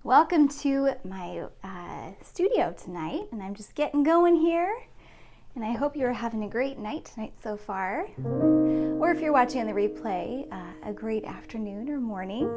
Welcome to my studio tonight, and I'm just getting going here, and I hope you're having a great night tonight so far, or if you're watching on the replay, a great afternoon or morning.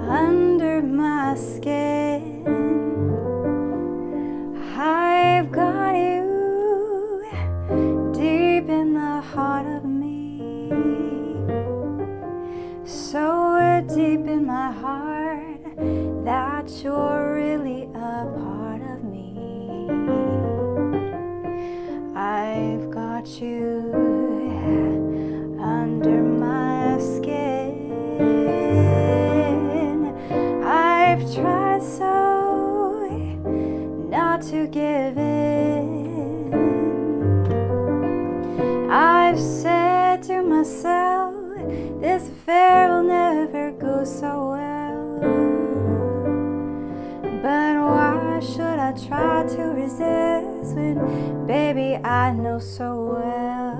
Under my skin, I've got you deep in the heart of me, so deep in my heart that you're really a part of me. I've got you under my skin. I've tried so not to give in. I've said to myself, this affair will never go so well. But why should I try to resist when, baby, I know so well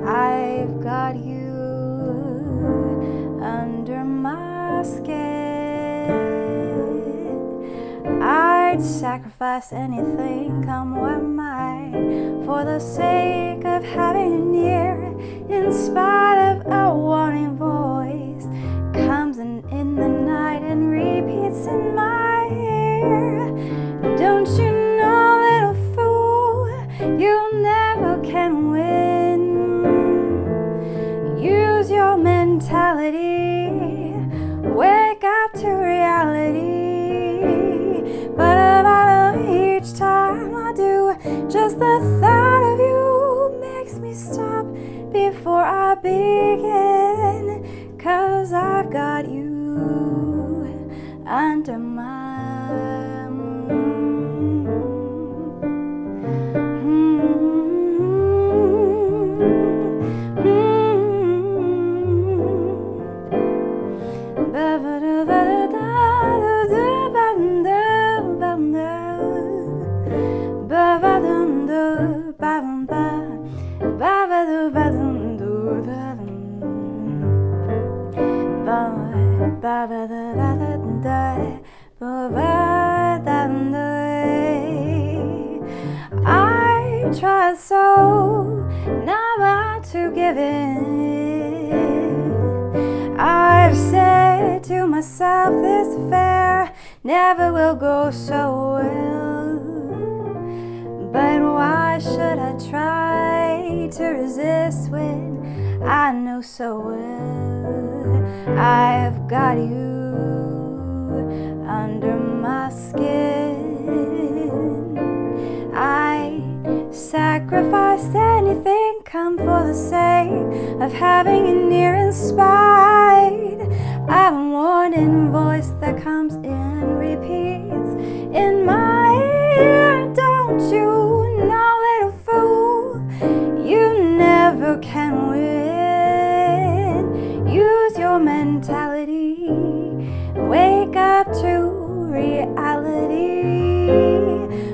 I've got you under my skin. I'd sacrifice anything, come what might, for the sake of having you near, in spite of a warning voice comes in the night and repeats in my ear. Don't you know, little fool, you never can win. Use your mentality, wake up to reality. But about each time I do, just the thought of you makes me stop before I begin. 'Cause I've got you under my I try so not to give in. I've said to myself, this affair never will go so well. But why should I try to resist when I know so well I've got you under my skin? sacrifice anything, come for the sake of having an ear in spite of a warning voice that comes in repeats in my ear. Don't you know, little fool, you never can win. Use your mentality, wake up to reality.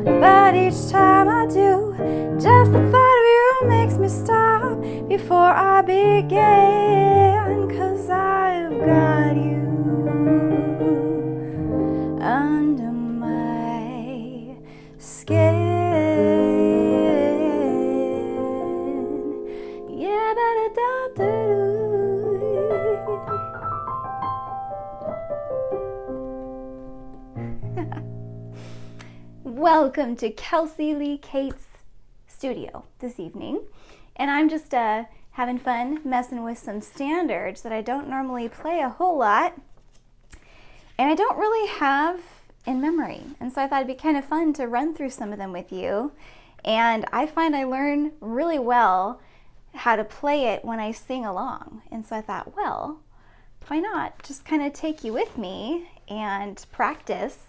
But each time I do, just the thought of you makes me stop before I begin. 'Cause I've got you under my skin. Yeah, ba-da-da-da-doo. Welcome to Kelsey Lee Cate's studio this evening, and I'm just having fun messing with some standards that I don't normally play a whole lot, and I don't really have in memory, and so I thought it'd be kind of fun to run through some of them with you. And I find I learn really well how to play it when I sing along, and so I thought, well, why not just kind of take you with me and practice.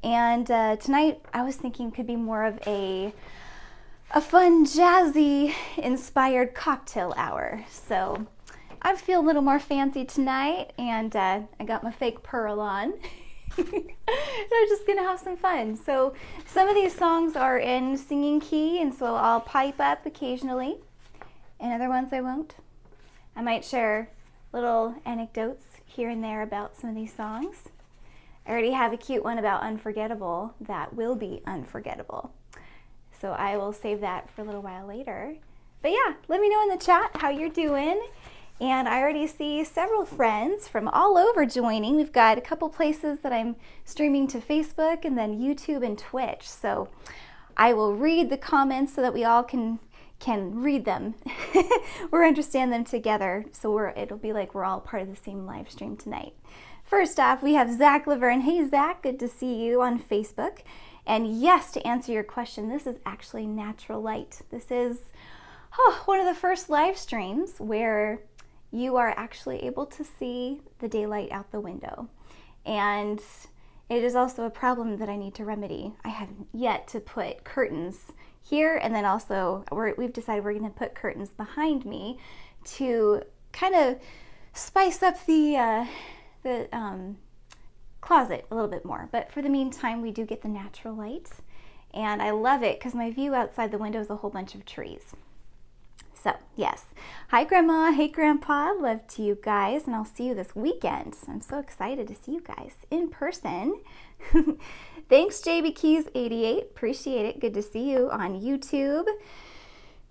And tonight I was thinking could be more of a fun, jazzy inspired cocktail hour. So I feel a little more fancy tonight, and I got my fake pearl on. So I'm just gonna have some fun. So some of these songs are in singing key, and so I'll pipe up occasionally, and other ones I won't. I might share little anecdotes here and there about some of these songs. I already have a cute one about unforgettable that will be unforgettable. So I will save that for a little while later. But yeah, let me know in the chat how you're doing. And I already see several friends from all over joining. We've got a couple places that I'm streaming to Facebook, and then YouTube and Twitch. So I will read the comments so that we all can read them or understand them together. So it'll be like we're all part of the same live stream tonight. First off, we have Zach Laverne. Hey, Zach, good to see you on Facebook. And yes, to answer your question, this is actually natural light. This is one of the first live streams where you are actually able to see the daylight out the window. And it is also a problem that I need to remedy. I have yet to put curtains here, and then also we've decided we're going to put curtains behind me to kind of spice up the closet a little bit more. But for the meantime, we do get the natural light, and I love it because my view outside the window is a whole bunch of trees. So yes, hi Grandma, hey Grandpa, love to you guys, and I'll see you this weekend. I'm so excited to see you guys in person. Thanks JB Keys 88, appreciate it, good to see you on YouTube.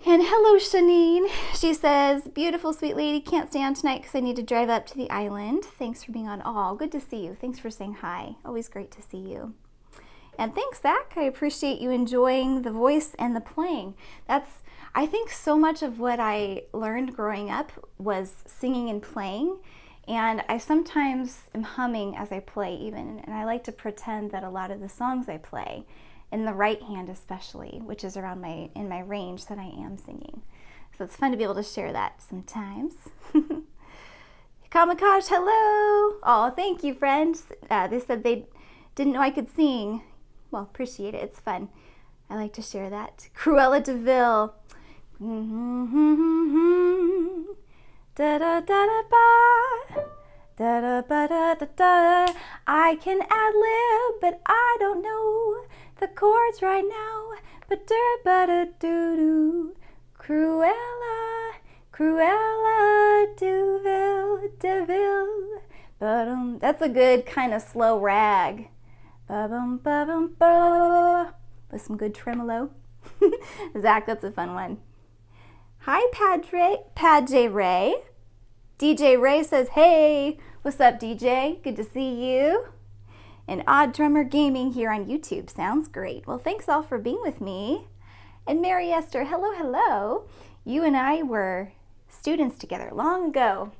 And hello, Shanine. She says, beautiful, sweet lady, can't stay on tonight because I need to drive up to the island. Thanks for being on all. Good to see you. Thanks for saying hi. Always great to see you. And thanks, Zach. I appreciate you enjoying the voice and the playing. I think so much of what I learned growing up was singing and playing. And I sometimes am humming as I play even. And I like to pretend that a lot of the songs I play, in the right hand especially, which is around in my range, that I am singing. So it's fun to be able to share that sometimes. Kamikaze, hello! Oh, thank you, friends. They said they didn't know I could sing. Well, appreciate it. It's fun. I like to share that. Cruella DeVille. Da da da da ba. Da da ba da da da. I can ad lib, but I don't know the chords right now. But da da doo doo. Cruella, Cruella DeVille. That's a good kind of slow rag. Ba-bum-ba-bum-ba. With some good tremolo. Zach, that's a fun one. Hi, Pad J Ray. DJ Ray says, hey, what's up, DJ? Good to see you. And Odd Drummer Gaming here on YouTube. Sounds great. Well, thanks all for being with me. And Mary Esther, hello, hello. You and I were students together long ago.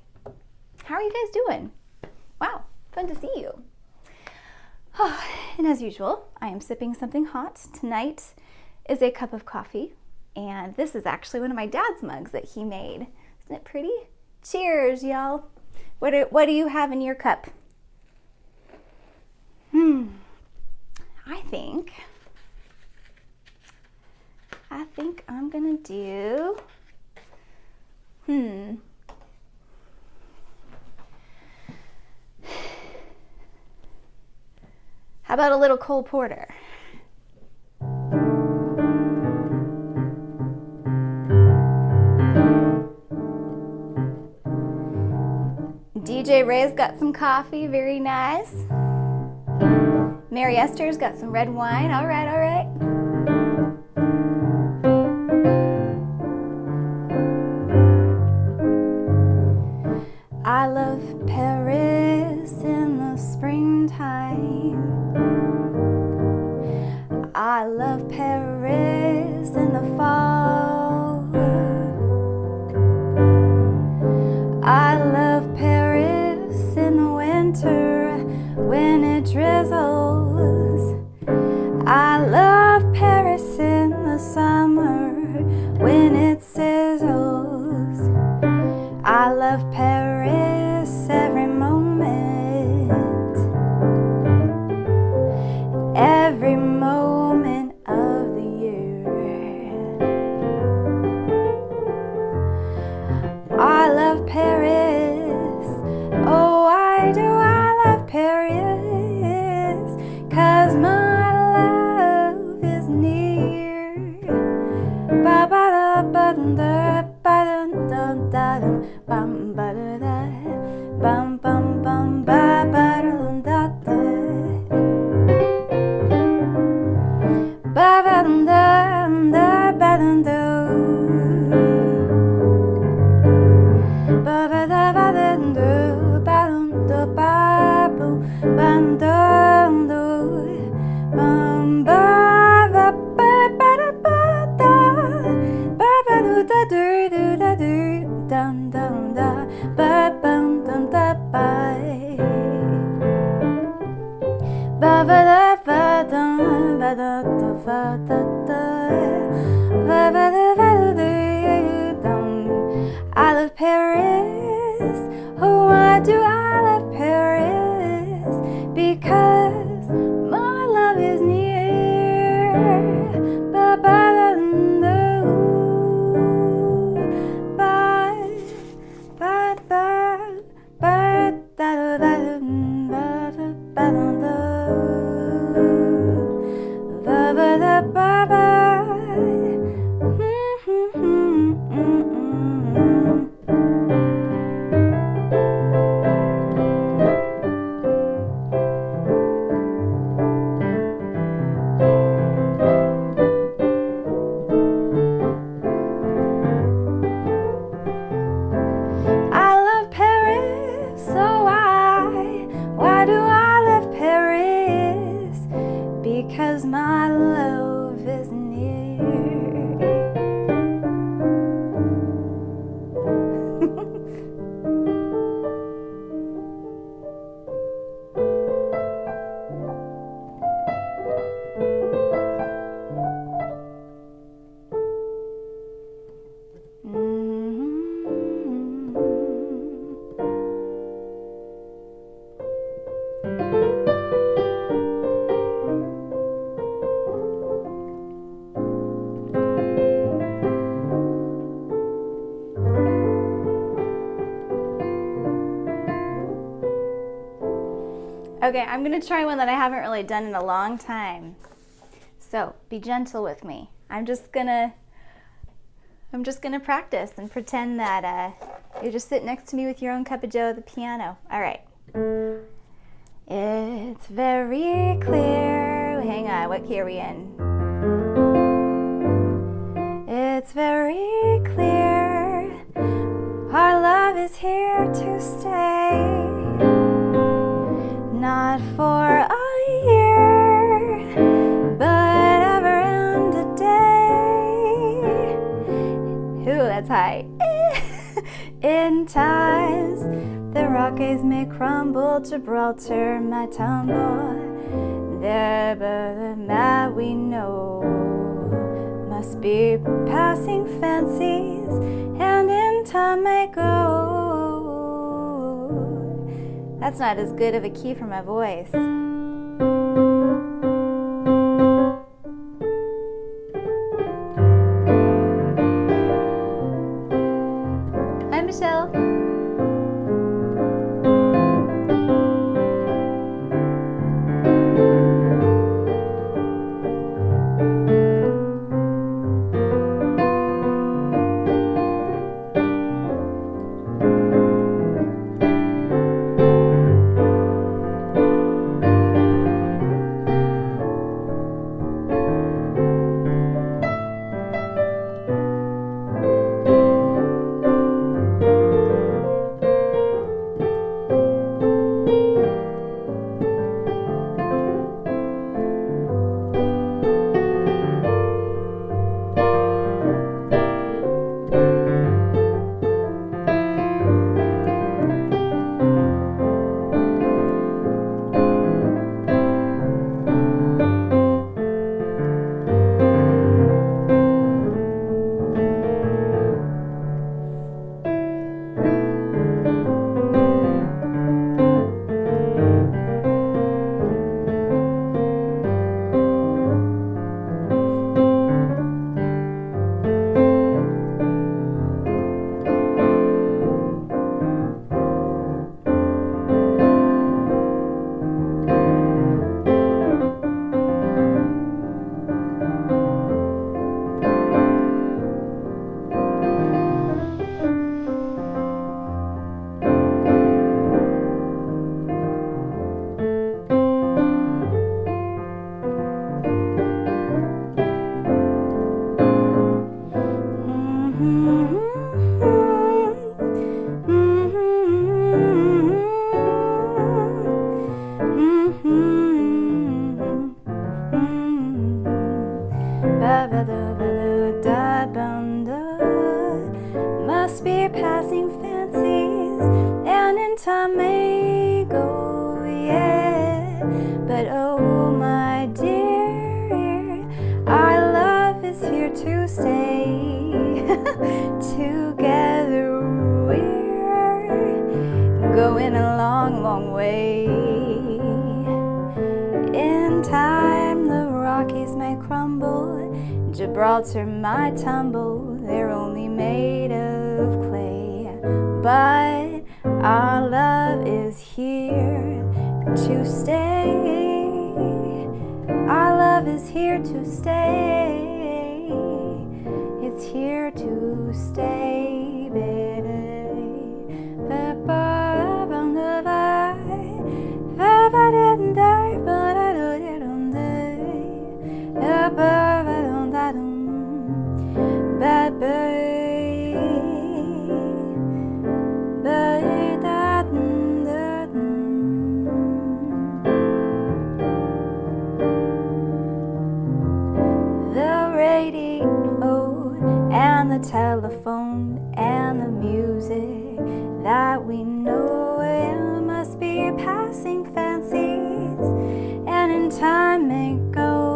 How are you guys doing? Wow, fun to see you. Oh, and as usual, I am sipping something hot. Tonight is a cup of coffee And this is actually one of my dad's mugs that he made. Isn't it pretty? Cheers, y'all. What do you have in your cup? I think I'm gonna do, how about a little Cole Porter? DJ Ray's got some coffee, very nice. Mary Esther's got some red wine, all right, all right. I love Paris in the springtime. I love Paris in the fall. I love Paris in the winter when it drizzles. I love Paris in the summer when it sizzles. I love Paris every moment of the year. I love Paris, oh why do I love Paris? 'Cause my love is near. Ba ba da ba da ba da da da bum ba da da bum bum bum ba ba da da da ba ba da da ba da da ba ba da ba da da ba da ba boo ba da da bum ba ba ba ba da ba da ba ba da da da da da dum dum da ba bum dum da ba ba ba da ba dum ba da da ba da da ba ba da ba da dum. I love Paris, oh why do I love Paris? Because my love is near. Ba ba da da ba ba ba ba da da da ba ba da da ba ba da ba ba. Because my love is near. Okay, I'm gonna try one that I haven't really done in a long time. So be gentle with me. I'm just gonna practice and pretend that you just sit next to me with your own cup of joe at the piano. All right. It's very clear. Hang on, what key are we in? It's very clear. Our love is here to stay. Not for a year, but ever and a day. Ooh, that's high. In times the Rockies may crumble, Gibraltar might tumble. There, but that we know must be passing fancies, and in time may go. That's not as good of a key for my voice. Hi, Michelle. Must be passing fancies, and in time may go, yeah. But oh my dear, our love is here to stay. Together we're going a long, long way. In time the Rockies may crumble, Gibraltar might tumble, they're only made of clay. But our love is here to stay. Our love is here to stay. It's here to stay, baby. The radio and the telephone and the music that we know, it must be passing fancies, and in time may go.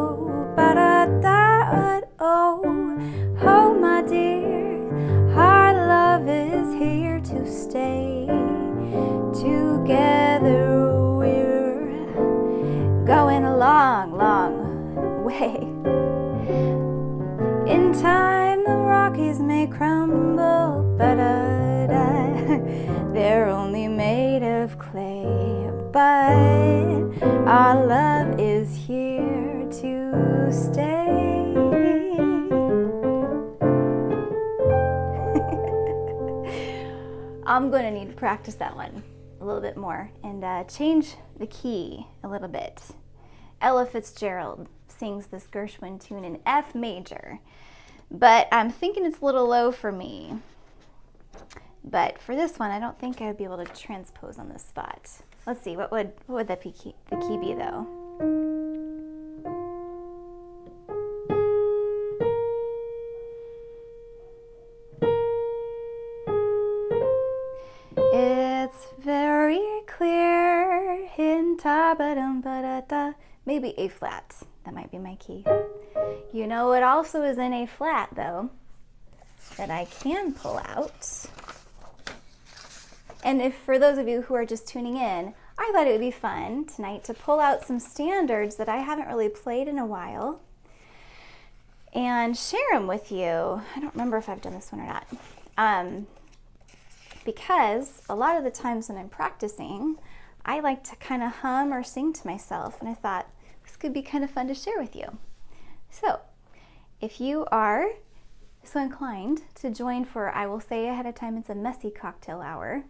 Oh my dear, our love is here to stay. Together we're going a long, long way. In time the Rockies may crumble, but they're only made of clay. But our love is here to stay. I'm going to need to practice that one a little bit more and change the key a little bit. Ella Fitzgerald sings this Gershwin tune in F major, but I'm thinking it's a little low for me. But for this one, I don't think I would be able to transpose on this spot. Let's see, what would the key be though? It's very clear in ta ba dum ba da da. Maybe A flat. That might be my key. You know what also is in A flat though, that I can pull out. And if for those of you who are just tuning in, I thought it would be fun tonight to pull out some standards that I haven't really played in a while and share them with you. I don't remember if I've done this one or not. Because a lot of the times when I'm practicing, I like to kind of hum or sing to myself, and I thought this could be kind of fun to share with you. So if you are so inclined to join for, I will say ahead of time, it's a messy cocktail hour.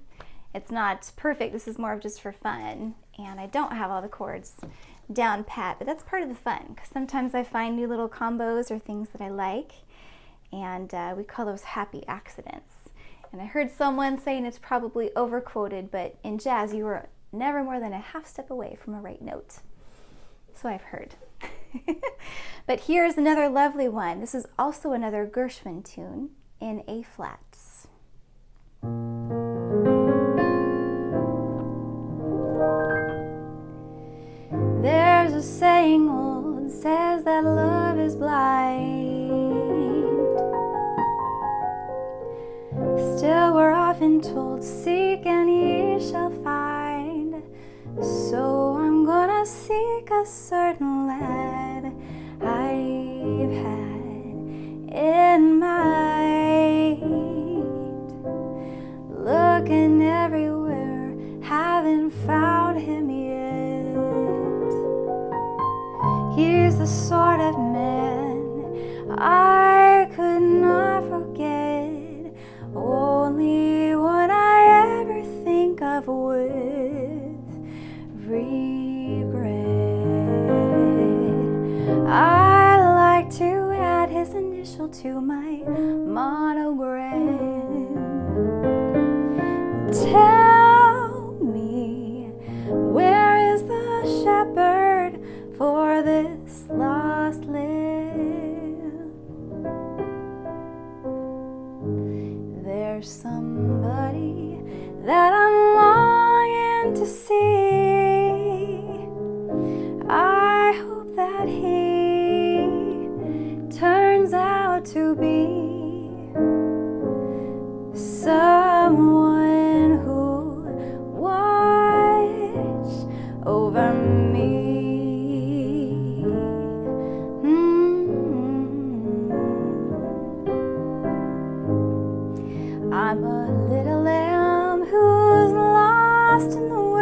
It's not perfect, this is more of just for fun, and I don't have all the chords down pat, but that's part of the fun, because sometimes I find new little combos or things that I like, and we call those happy accidents. And I heard someone saying it's probably overquoted, but in jazz you are never more than a half step away from a right note. So I've heard. But here's another lovely one. This is also another Gershwin tune in A flats. There's a saying old says that love is blind. Still we're often told, seek and ye shall find. So I'm gonna seek a certain lad I've had in mind. Looking everywhere, haven't found him yet. He's the sort of man I could not forget, only one I ever think of with regret. I like to add his initial to my monogram. Tell me, where is the shepherd for this lost lamb? There's somebody that I'm longing to see. I hope that he turns out to be someone who watch over me. I'm a little lamb who's lost in the wood.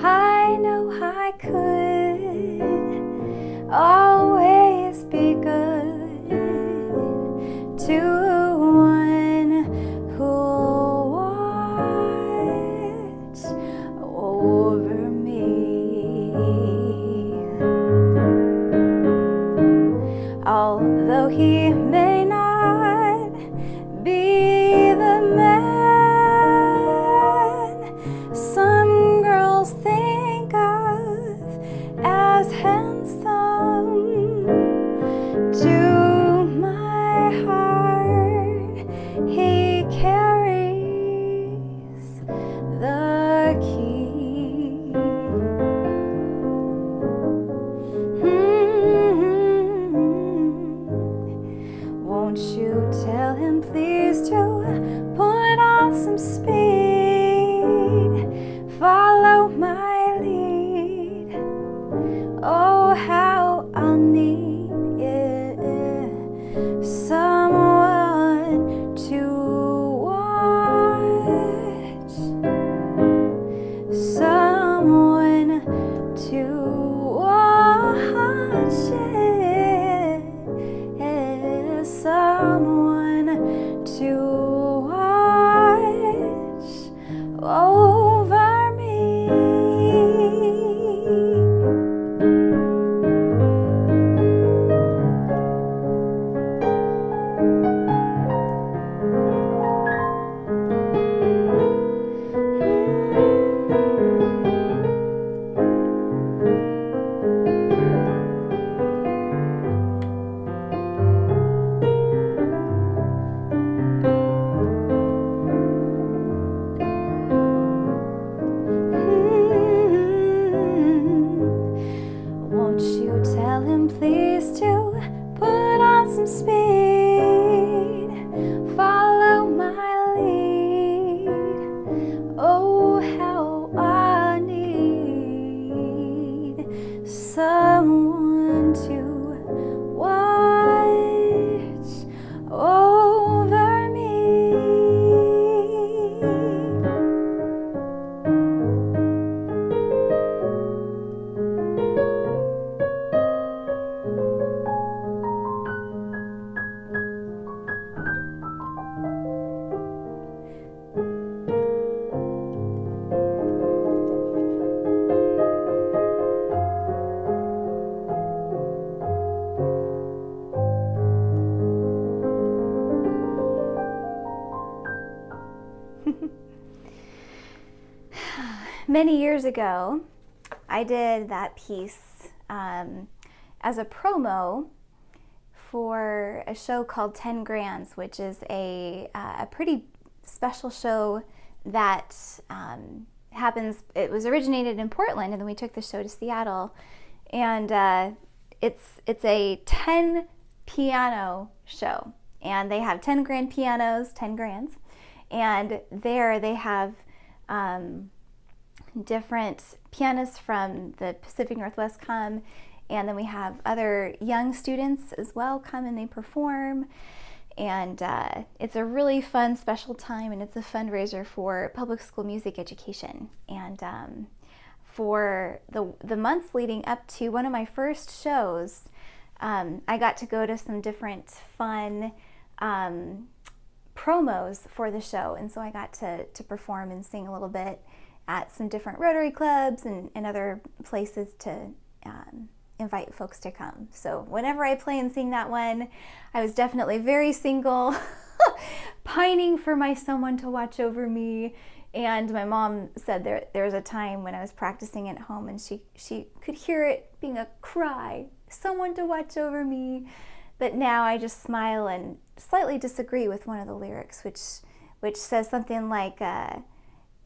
I know I could always be good to one who'll watch over me. Although he may not be the man some girls think of as handsome, to my heart he carries the key. Won't you tell him please to put on some speed, follow my lead? Oh, how I'll need someone to watch, someone to watch, someone to watch over me. many years ago, I did that piece as a promo for a show called 10 Grands, which is a pretty special show that happens. It was originated in Portland, and then we took the show to Seattle, and it's a 10 piano show, and they have 10 grand pianos, 10 grands, and there they have different pianists from the Pacific Northwest come, and then we have other young students as well come and they perform. And it's a really fun, special time, and it's a fundraiser for public school music education. And for the months leading up to one of my first shows, I got to go to some different fun promos for the show. And so I got to perform and sing a little bit at some different Rotary clubs and other places to invite folks to come. So whenever I play and sing that one, I was definitely very single, pining for my someone to watch over me. And my mom said there was a time when I was practicing at home and she could hear it being a cry, someone to watch over me. But now I just smile and slightly disagree with one of the lyrics, which says something like,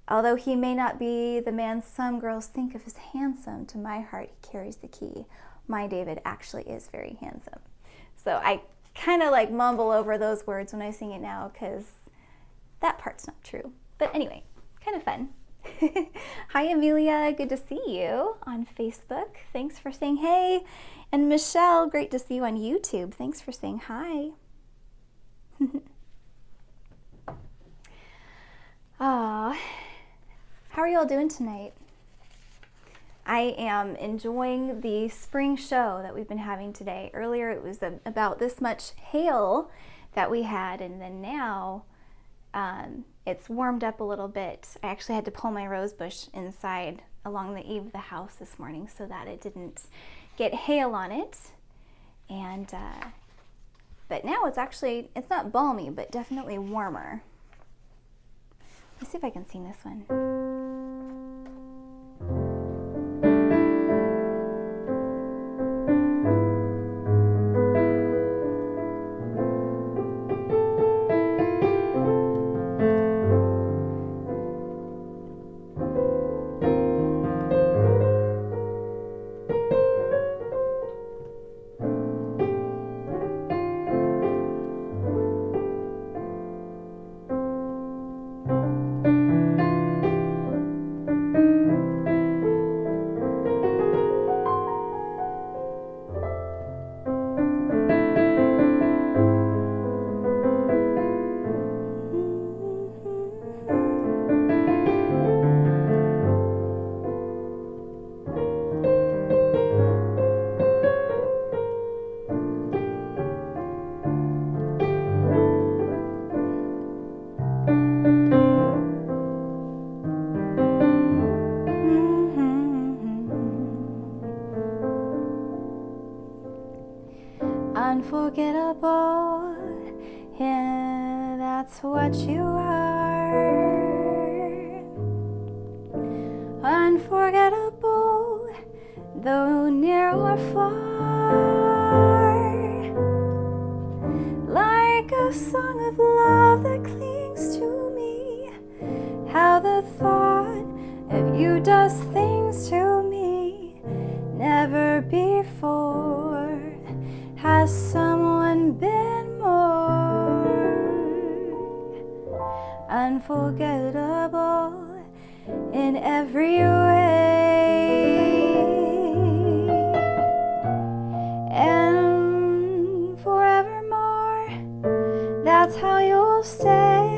although he may not be the man some girls think of as handsome, to my heart he carries the key. My David actually is very handsome. So I kind of like mumble over those words when I sing it now because that part's not true. But anyway, kind of fun. Hi Amelia, good to see you on Facebook. Thanks for saying hey. And Michelle, great to see you on YouTube. Thanks for saying hi. Aw. How are you all doing tonight? I am enjoying the spring show that we've been having today. Earlier it was about this much hail that we had, and then now it's warmed up a little bit. I actually had to pull my rose bush inside along the eave of the house this morning so that it didn't get hail on it. And but now it's not balmy, but definitely warmer. Let's see if I can sing this one. Unforgettable, yeah, that's what you are. Unforgettable, though near or far. Like a song of love that clings to me. How the thought of you does things to me. Never before has someone been more unforgettable in every way, and forevermore that's how you'll stay.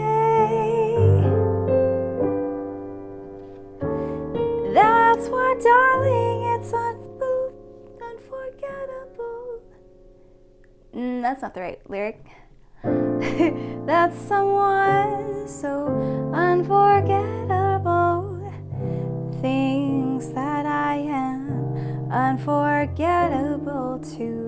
That's why, darling, it's unforgettable. That's not the right lyric. That's someone so unforgettable. Things that I am unforgettable too.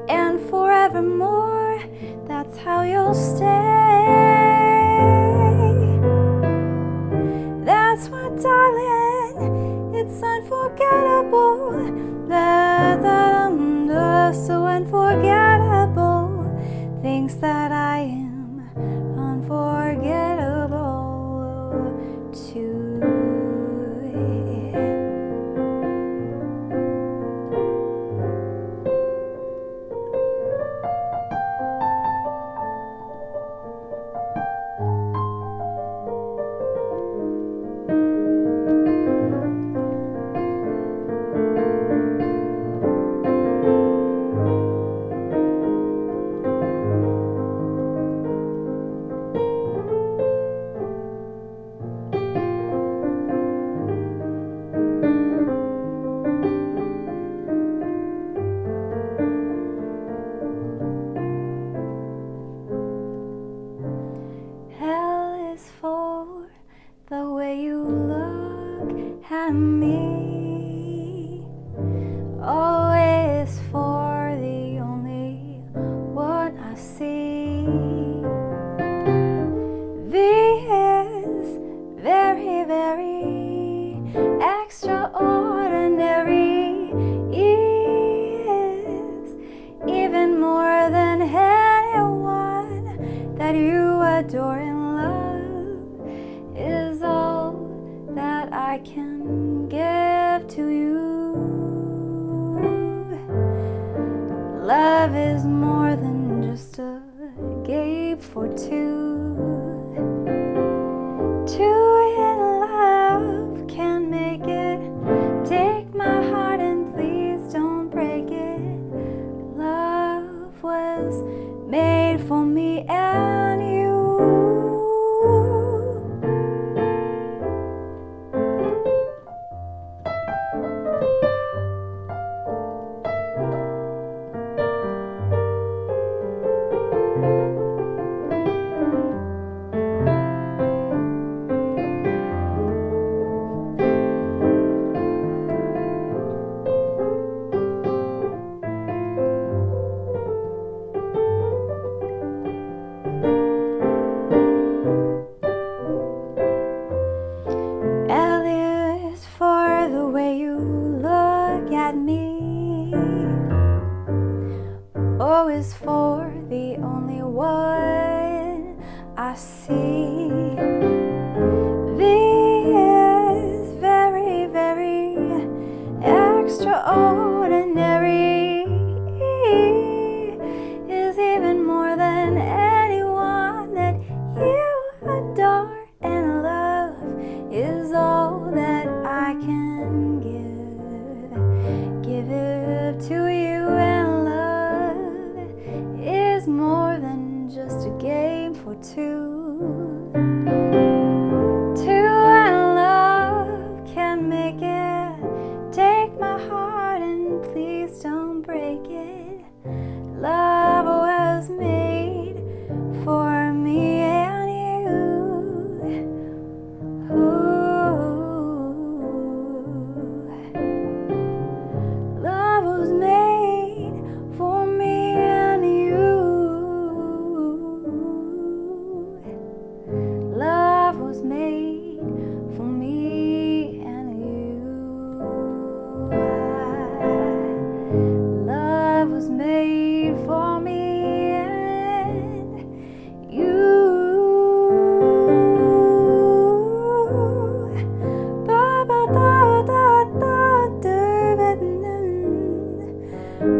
and forevermore, that's how you'll stay. That's why, darling, it's unforgettable. So unforgettable, thinks that I am unforgettable too. The way you look at me, always for the only one I see. V is very, very extraordinary. E is even more than anyone that you adore and love. Is all that I can give to you. Love is more than just a game for two. Two in love can make it. Take my heart and please don't break it. Love was made for me and you. Me. O is for the only one I see. V is very, very extraordinary. E is even more than anyone that you adore and love. Is all that I can give it to you, and love is more than just a game for two. Two and love can make it. Take my heart and please don't break it. Love was made for me and you. Ooh. Was made for me and you. Love was made for me and you. Ba ba da da da da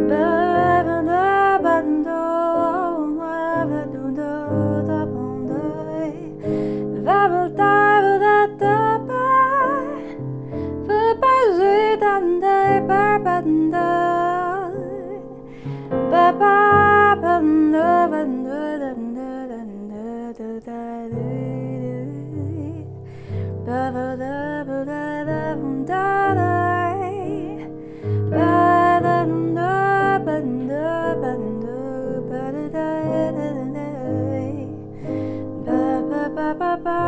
ba ba da ba da. Ba ba ba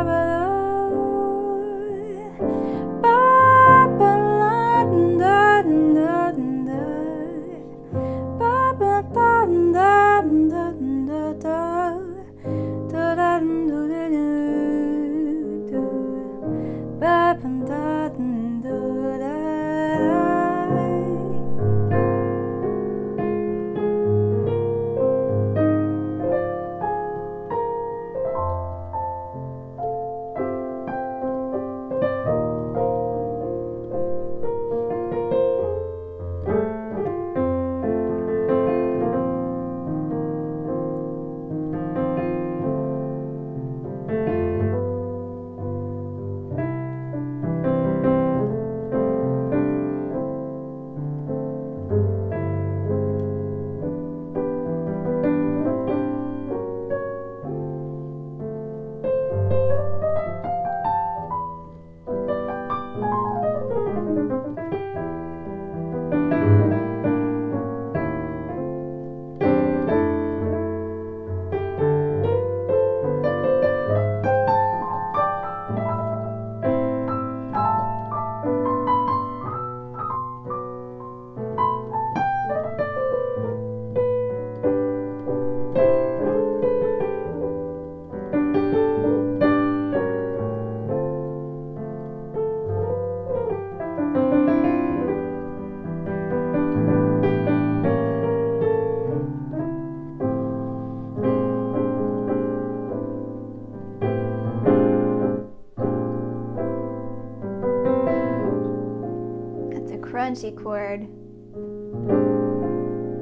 punchy chord.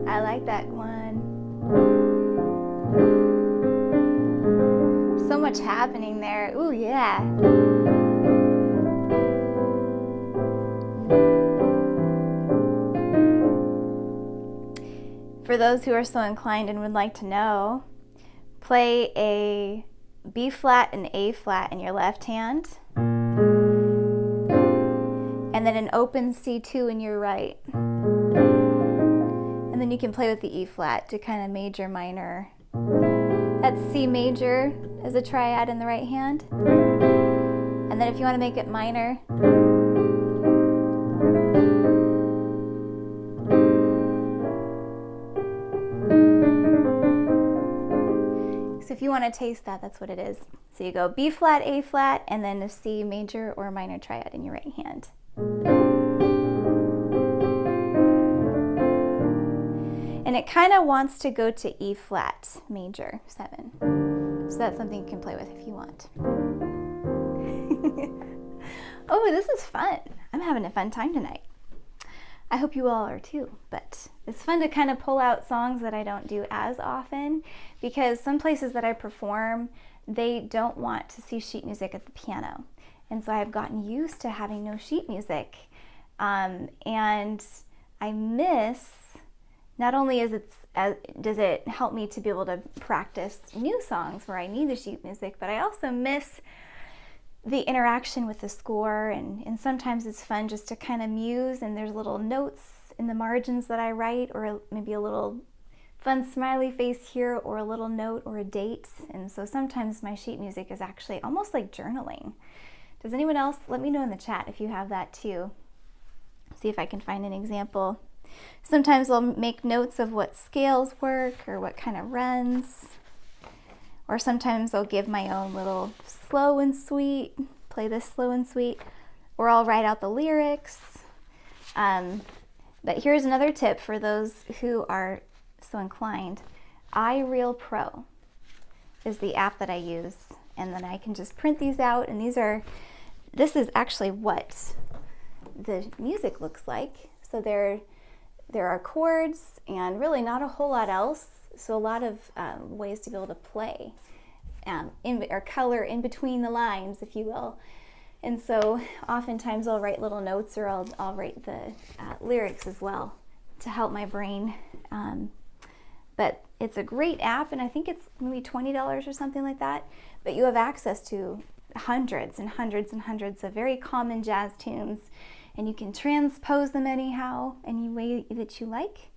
I like that one. So much happening there. Ooh, yeah. For those who are so inclined and would like to know, play a B flat and A flat in your left hand, and then an open C2 in your right. And then you can play with the E flat to kind of major minor. That's C major as a triad in the right hand. And then if you want to make it minor, so if you want to taste that, that's what it is. So you go B flat, A flat, and then a C major or minor triad in your right hand. And it kind of wants to go to E flat major 7. So that's something you can play with if you want. Oh, this is fun. I'm having a fun time tonight. I hope you all are too, but it's fun to kind of pull out songs that I don't do as often, because some places that I perform, they don't want to see sheet music at the piano. And so I've gotten used to having no sheet music. And I miss, not only does it help me to be able to practice new songs where I need the sheet music, but I also miss the interaction with the score, and sometimes it's fun just to kind of muse, and there's little notes in the margins that I write, or maybe a little fun smiley face here, or a little note or a date. And so sometimes my sheet music is actually almost like journaling. Does anyone else? Let me know in the chat if you have that too. See if I can find an example. Sometimes I'll make notes of what scales work or what kind of runs. Or sometimes I'll give my own little slow and sweet, play this slow and sweet, or I'll write out the lyrics. But here's another tip for those who are so inclined. iReal Pro is the app that I use, and then I can just print these out, and this is actually what the music looks like. So there are chords and really not a whole lot else. So a lot of ways to be able to play or color in between the lines, if you will. And so oftentimes I'll write little notes, or I'll write the lyrics as well to help my brain. But it's a great app, and I think it's maybe $20 or something like that. But you have access to hundreds and hundreds and hundreds of very common jazz tunes, and you can transpose them anyhow, any way that you like.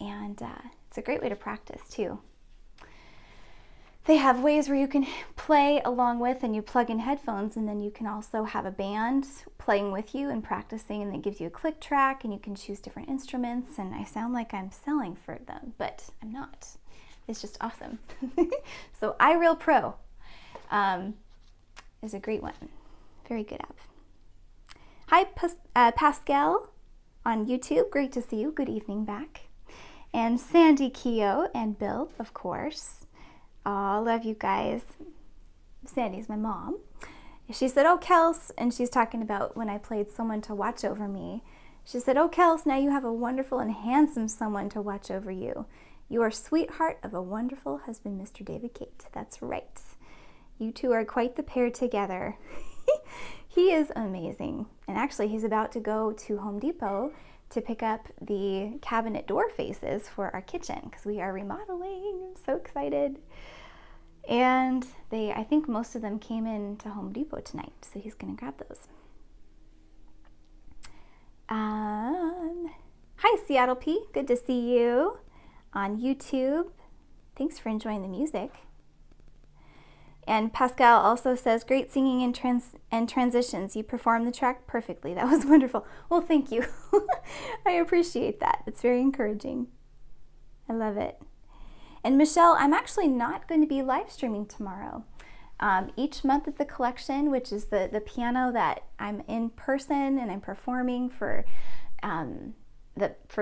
And it's a great way to practice too. They have ways where you can play along with, and you plug in headphones, and then you can also have a band playing with you and practicing, and it gives you a click track, and you can choose different instruments. And I sound like I'm selling for them, but I'm not. It's just awesome. So iReal Pro is a great one. Very good app. Hi, Pascal on YouTube. Great to see you. Good evening back. And Sandy Keogh and Bill, of course. I love you guys. Sandy's my mom. She said, oh, Kels, and she's talking about when I played Someone to Watch Over Me. She said, oh, Kels, now you have a wonderful and handsome someone to watch over you. You are sweetheart of a wonderful husband, Mr. David Cate. That's right. You two are quite the pair together. He is amazing. And actually, he's about to go to Home Depot to pick up the cabinet door faces for our kitchen, because we are remodeling. I'm so excited. And I think most of them came in to Home Depot tonight, so he's gonna grab those. Hi, Seattle P. Good to see you on YouTube. Thanks for enjoying the music. And Pascal also says, great singing and transitions. You performed the track perfectly. That was wonderful. Well, thank you. I appreciate that. It's very encouraging. I love it. And Michelle, I'm actually not going to be live streaming tomorrow. Each month at the collection, which is the piano that I'm in person and I'm performing for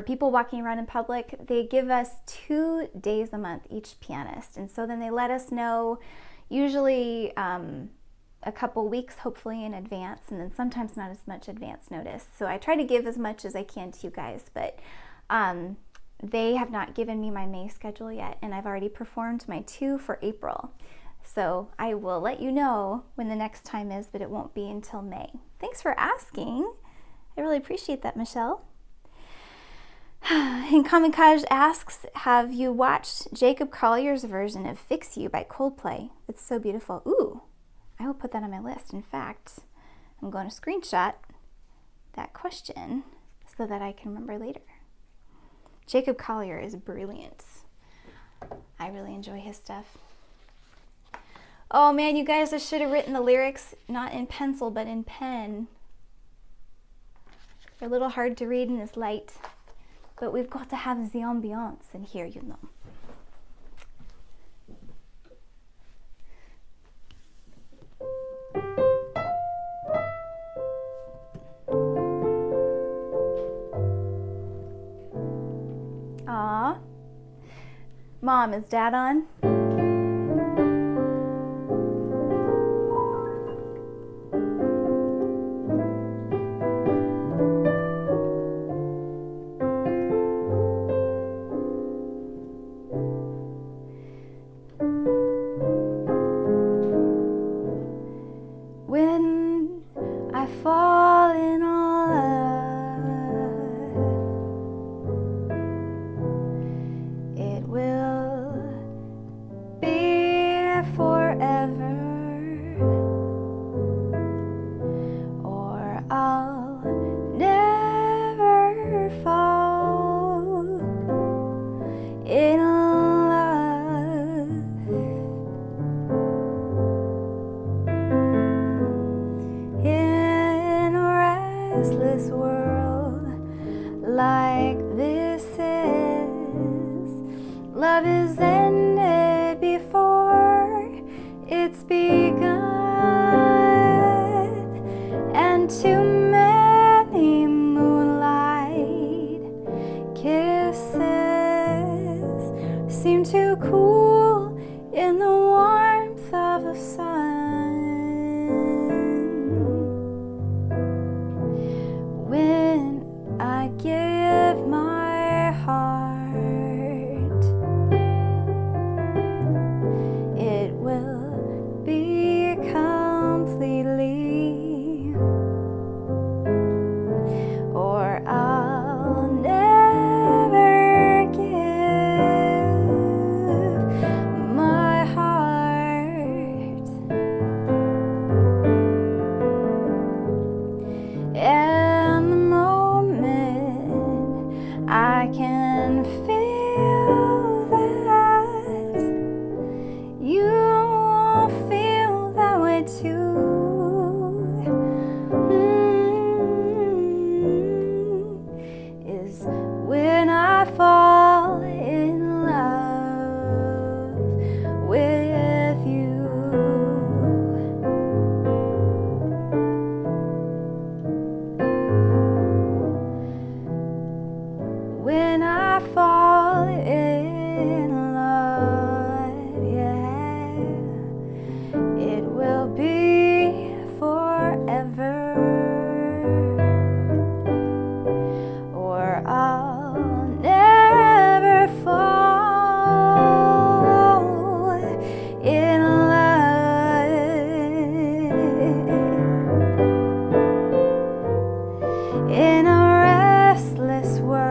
people walking around in public, they give us 2 days a month, each pianist. And so then they let us know, usually a a couple weeks, hopefully in advance, and then sometimes not as much advance notice. So I try to give as much as I can to you guys, but they have not given me my May schedule yet, and I've already performed my 2 for April. So I will let you know when the next time is, but it won't be until May. Thanks for asking. I really appreciate that, Michelle. And Kamikaj asks, have you watched Jacob Collier's version of Fix You by Coldplay? It's so beautiful. Ooh, I will put that on my list. In fact, I'm going to screenshot that question so that I can remember later. Jacob Collier is brilliant. I really enjoy his stuff. Oh man, you guys, I should have written the lyrics not in pencil but in pen. They're a little hard to read in this light, but we've got to have the ambiance in here, you know. Aw. Mom, is Dad on? When I fall in love, it will be forever, or I'll never fall in love. In a restless world like this is, love is ended before it's begun, and too many moonlight kisses seem to cool in the warmth of the sun. When I give my heart, it will be completely, or I'll never give my heart. And the moment I can feel that, you will feel that way too. Is when I fall in love with you. When I fall in love, yeah, it will be forever, or I'll never fall in love. In a restless world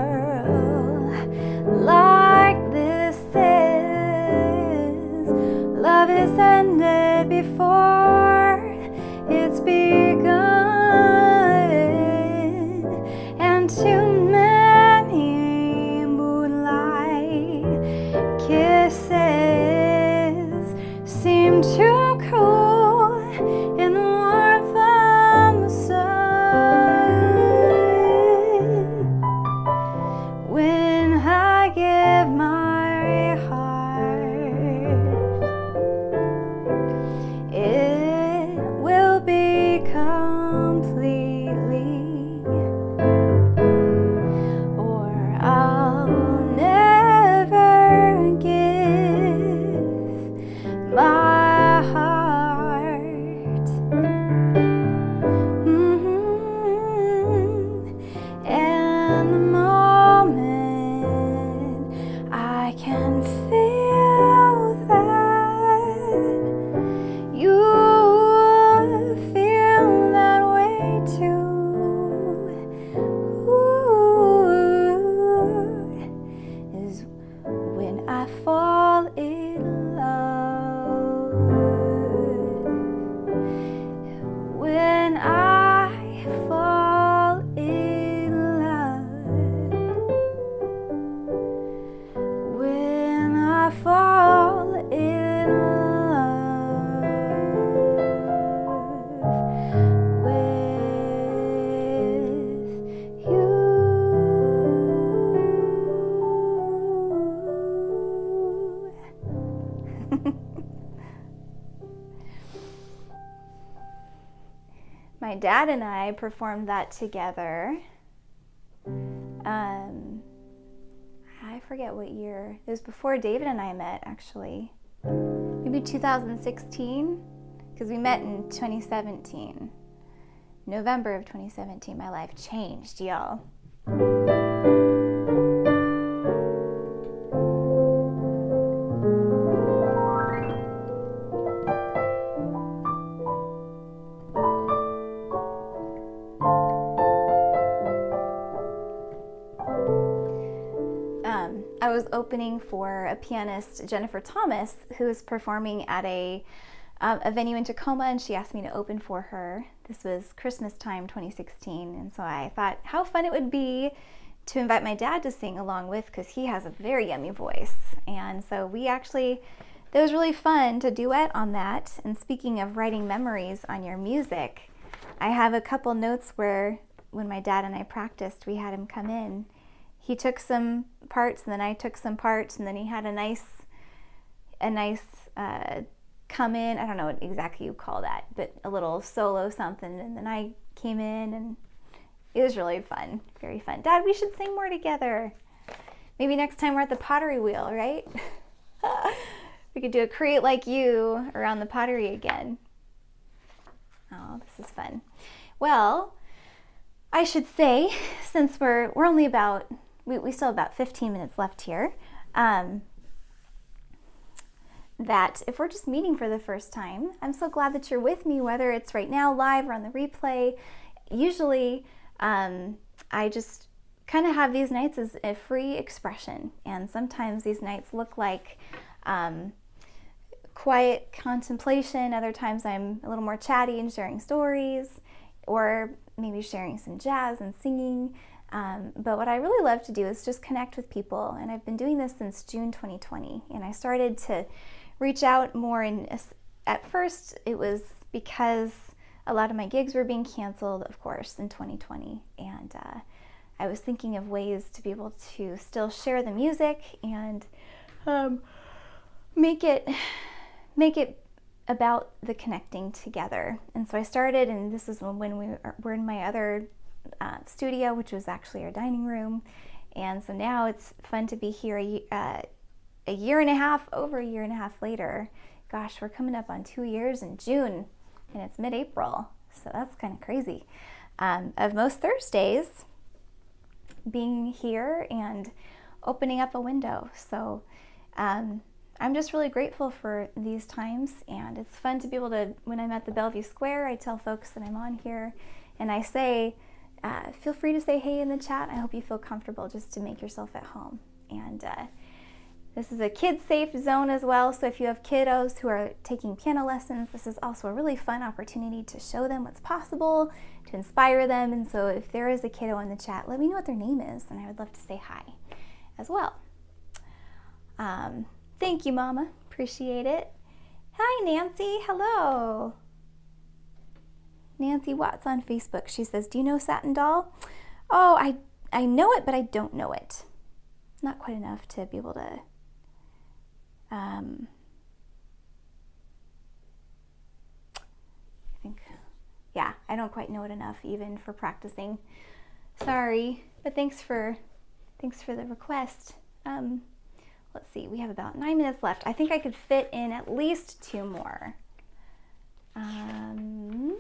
my dad and I performed that together. I forget what year. It was before David and I met, actually. Maybe 2016, because we met in 2017. November of 2017, my life changed, y'all. I was opening for a pianist, Jennifer Thomas, who was performing at a venue in Tacoma, and she asked me to open for her. This was Christmas time, 2016, and so I thought how fun it would be to invite my dad to sing along with, because he has a very yummy voice. And so it was really fun to duet on that. And speaking of writing memories on your music, I have a couple notes where when my dad and I practiced, we had him come in. He took some parts, and then I took some parts, and then he had a nice come in. I don't know what exactly you call that, but a little solo something. And then I came in, and it was really fun, very fun. Dad, we should sing more together. Maybe next time we're at the pottery wheel, right? We could do a Create Like You around the pottery again. Oh, this is fun. Well, I should say, since we're only about, we still have about 15 minutes left here, that if we're just meeting for the first time, I'm so glad that you're with me, whether it's right now live or on the replay. Usually, I just kind of have these nights as a free expression, and sometimes these nights look like quiet contemplation. Other times I'm a little more chatty and sharing stories, or maybe sharing some jazz and singing. But what I really love to do is just connect with people, and I've been doing this since June 2020, and I started to reach out more. At first it was because a lot of my gigs were being canceled, of course, in 2020, and I was thinking of ways to be able to still share the music and make it about the connecting together. And so I started, and this is when we were in my other studio, which was actually our dining room. And so now it's fun to be here over a year and a half later. Gosh, we're coming up on 2 years in June, and it's mid-April, so that's kind of crazy. Of most Thursdays being here and opening up a window. So I'm just really grateful for these times, and it's fun to be able to, when I'm at the Bellevue Square, I tell folks that I'm on here, and I say, feel free to say hey in the chat. I hope you feel comfortable just to make yourself at home. And this is a kid-safe zone as well, so if you have kiddos who are taking piano lessons, this is also a really fun opportunity to show them what's possible, to inspire them. And so if there is a kiddo in the chat, let me know what their name is, and I would love to say hi as well. Thank you, Mama. Appreciate it. Hi, Nancy. Hello. Nancy Watts on Facebook. She says, do you know Satin Doll? Oh, I know it, but I don't know it. Not quite enough to be able to I don't quite know it enough even for practicing. Sorry, but thanks for the request. Let's see, we have about 9 minutes left. I think I could fit in at least 2 more. And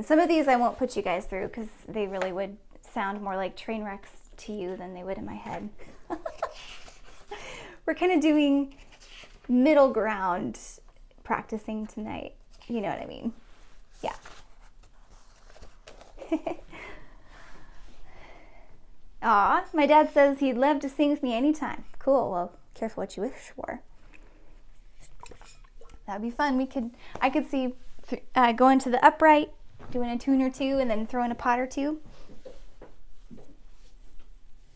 some of these I won't put you guys through because they really would sound more like train wrecks to you than they would in my head. We're kind of doing middle ground practicing tonight. You know what I mean? Yeah. Aw, my dad says he'd love to sing with me anytime. Cool, well, careful what you wish for. That'd be fun. I could see going to the upright, doing a tune or two, and then throwing a pot or two.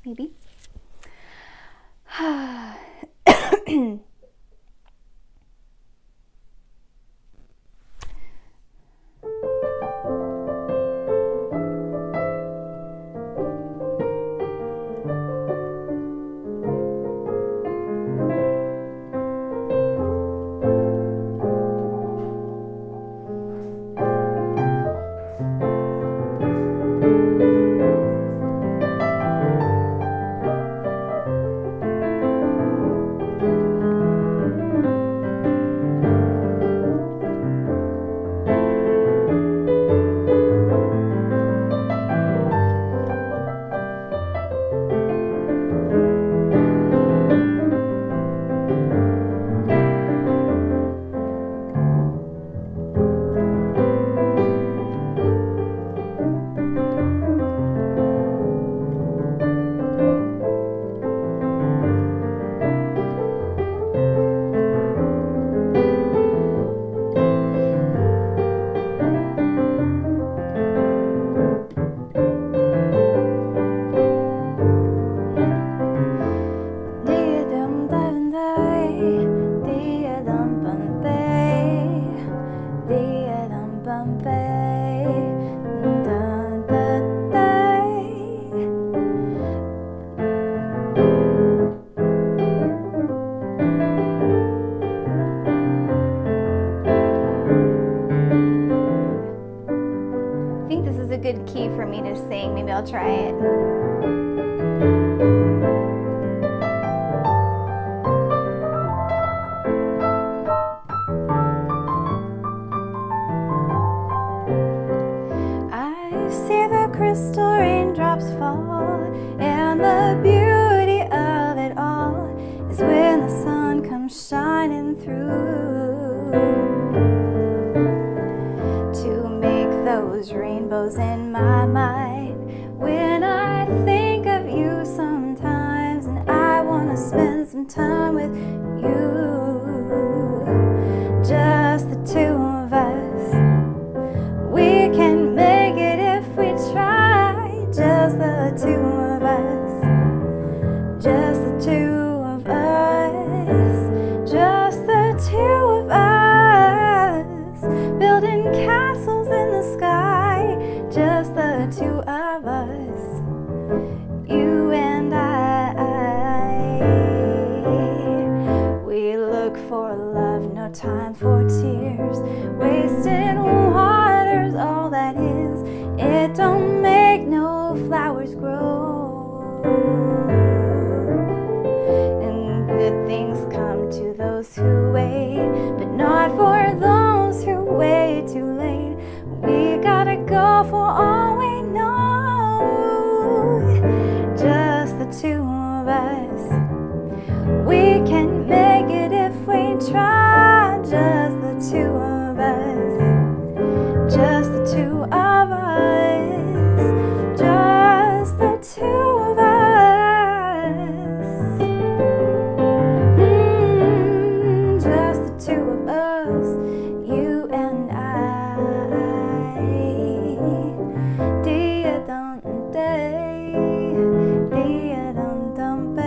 Maybe. I'll try it. I see the crystal raindrops fall, and the beauty of it all is when the sun comes shining through to make those rainbows in my mind. When I think of you sometimes, and I want to spend some time with you, just the two of us. We can make it if we try, just the two of us, just the two of us, just the two of us, building castles in the sky, just the two of us, you and I. We look for love, no time for tears, wasting water's all that is. It don't make no flowers grow, and good things come to those who wait, but not for those who wait too late. We gotta go for all we know, just the two of us. We can make it if we try, just the two of us, just the two of us, just the two of us, just the two of us, you and I. Dee-a-dum-day, dee-a-dum-dum-bay.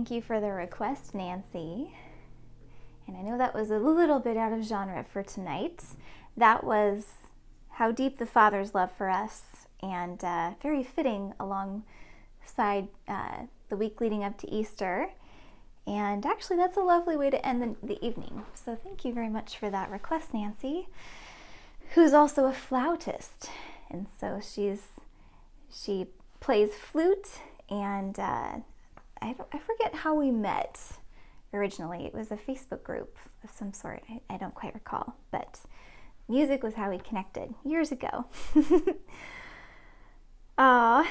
thank you for the request, Nancy. And I know that was a little bit out of genre for tonight. That was How Deep the Father's Love for Us, and very fitting alongside the week leading up to Easter. And actually, that's a lovely way to end the evening. So thank you very much for that request, Nancy, who's also a flautist. And so she plays flute, and I forget how we met originally. It was a Facebook group of some sort. I don't quite recall, but music was how we connected years ago. My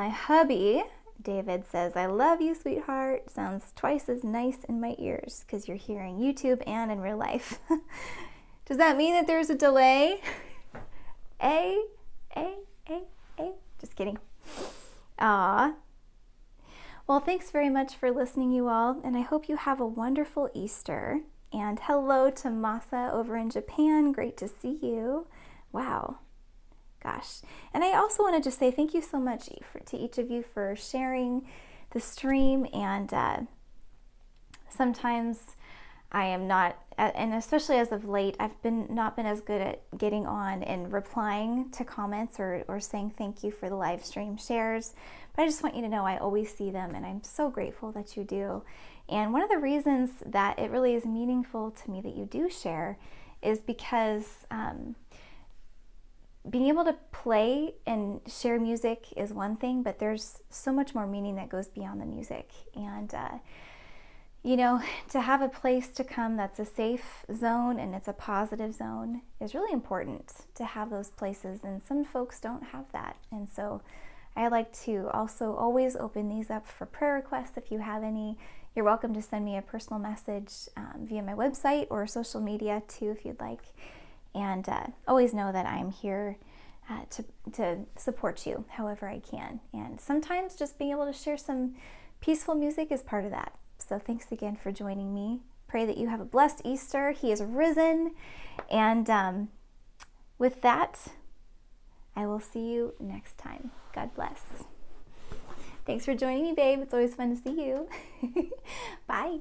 hubby, David, says, I love you, sweetheart. Sounds twice as nice in my ears because you're hearing YouTube and in real life. Does that mean that there's a delay? Just kidding. Well, thanks very much for listening, you all, and I hope you have a wonderful Easter. And hello to Masa over in Japan. Great to see you. Wow. Gosh. And I also want to just say thank you so much to each of you for sharing the stream. And sometimes I am not, and especially as of late, I've not been as good at getting on and replying to comments or saying thank you for the live stream shares. But I just want you to know I always see them, and I'm so grateful that you do. And one of the reasons that it really is meaningful to me that you do share is because being able to play and share music is one thing, but there's so much more meaning that goes beyond the music. And to have a place to come that's a safe zone and it's a positive zone is really important to have those places, and some folks don't have that. And so I like to also always open these up for prayer requests. If you have any, you're welcome to send me a personal message via my website or social media too, if you'd like. And always know that I'm here to support you however I can. And sometimes just being able to share some peaceful music is part of that. So thanks again for joining me. Pray that you have a blessed Easter. He is risen. And with that, I will see you next time. God bless. Thanks for joining me, babe. It's always fun to see you. Bye.